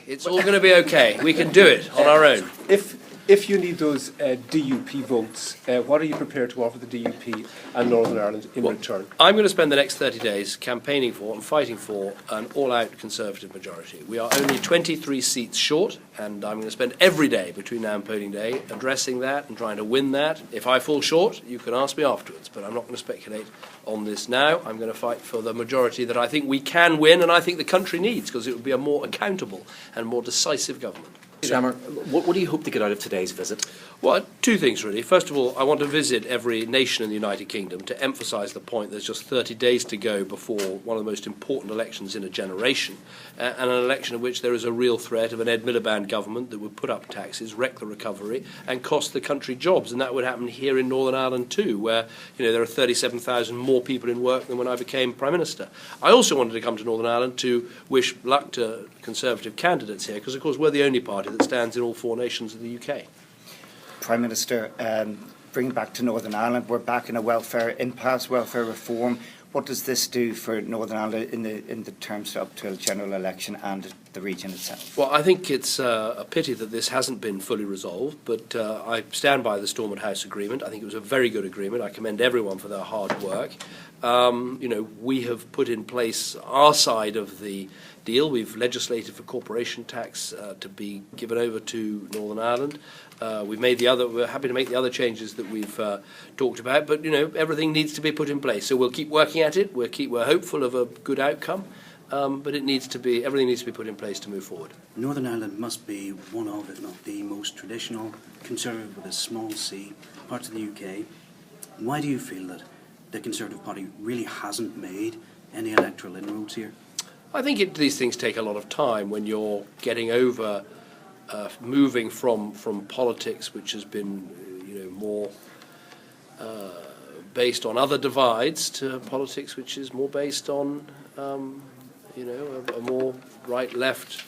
It's all going to be okay. We can do it on our own. If you need those DUP votes, what are you prepared to offer the DUP and Northern Ireland in return? I'm going to spend the next 30 days campaigning for and fighting for an all-out Conservative majority. We are only 23 seats short, and I'm going to spend every day between now and polling day addressing that and trying to win that. If I fall short, you can ask me afterwards, but I'm not going to speculate on this now. I'm going to fight for the majority that I think we can win and I think the country needs, because it would be a more accountable and more decisive government. Shammer, what do you hope to get out of today's visit? Well, two things really. First of all, I want to visit every nation in the United Kingdom to emphasise the point there's just 30 days to go before one of the most important elections in a generation, and an election in which there is a real threat of an Ed Miliband government that would put up taxes, wreck the recovery, and cost the country jobs. And that would happen here in Northern Ireland too, where there are 37,000 more people in work than when I became Prime Minister. I also wanted to come to Northern Ireland to wish luck to Conservative candidates here, because of course we're the only party that stands in all four nations of the UK. Prime Minister, bring back to Northern Ireland. We're back in a welfare impasse, welfare reform. What does this do for Northern Ireland in the terms up to a general election and the region itself? Well, I think it's a pity that this hasn't been fully resolved, but I stand by the Stormont House agreement. I think it was a very good agreement. I commend everyone for their hard work. We have put in place our side of the deal. We've legislated for corporation tax to be given over to Northern Ireland. We're happy to make the other changes that we've talked about, but everything needs to be put in place. So we'll keep working at it. We're hopeful of a good outcome, but everything needs to be put in place to move forward. Northern Ireland must be one of, if not the most traditional, conservative with a small c, parts of the UK. Why do you feel that the Conservative Party really hasn't made any electoral inroads here? I think these things take a lot of time when you're getting over moving from politics, which has been more based on other divides, to politics which is more based on a more right-left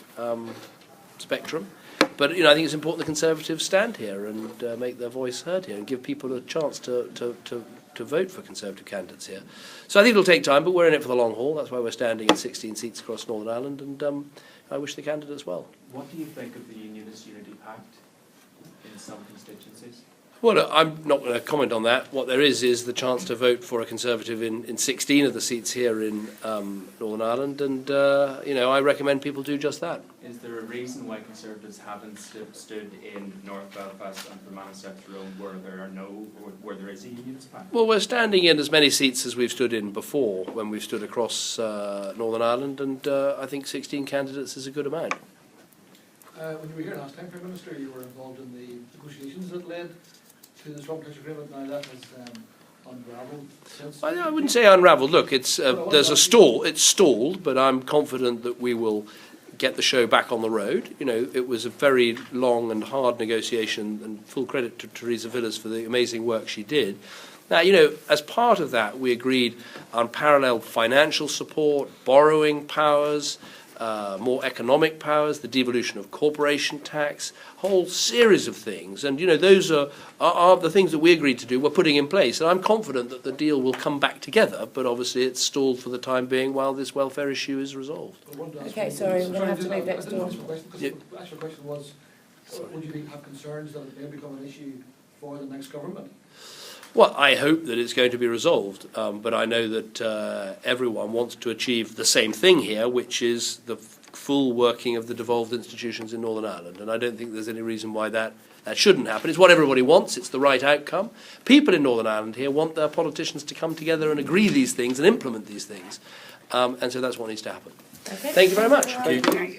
spectrum. But I think it's important the Conservatives stand here and make their voice heard here and give people a chance to vote for Conservative candidates here. So I think it'll take time, but we're in it for the long haul. That's why we're standing in 16 seats across Northern Ireland, and I wish the candidates well. What do you think of the Unionist Unity Pact in some constituencies? Well, I'm not going to comment on that. What there is the chance to vote for a Conservative in 16 of the seats here in Northern Ireland, and I recommend people do just that. Is there a reason why Conservatives haven't stood in North Belfast and Fermanagh South Tyrone where there is a Unionist Pact? Well, we're standing in as many seats as we've stood in before when we've stood across Northern Ireland, and I think 16 candidates is a good amount. When you were here last time, Prime Minister, you were involved in the negotiations that led to the Stormont House agreement. Now that has unravelled since. I wouldn't say unravelled. Look, there's a stall. It's stalled, but I'm confident that we will get the show back on the road. It was a very long and hard negotiation, and full credit to Teresa Villas for the amazing work she did. Now, as part of that, we agreed on parallel financial support, borrowing powers, more economic powers, the devolution of corporation tax, a whole series of things. And, those are the things that we agreed to do, we're putting in place. And I'm confident that the deal will come back together, but obviously it's stalled for the time being while this welfare issue is resolved. Okay, sorry, we're going to have to move next door. The actual question was, would you have concerns that it may become an issue for the next government? Well, I hope that it's going to be resolved, but I know that everyone wants to achieve the same thing here, which is the full working of the devolved institutions in Northern Ireland, and I don't think there's any reason why that shouldn't happen. It's what everybody wants. It's the right outcome. People in Northern Ireland here want their politicians to come together and agree these things and implement these things, and so that's what needs to happen. Okay. Thank you very much. Thank you.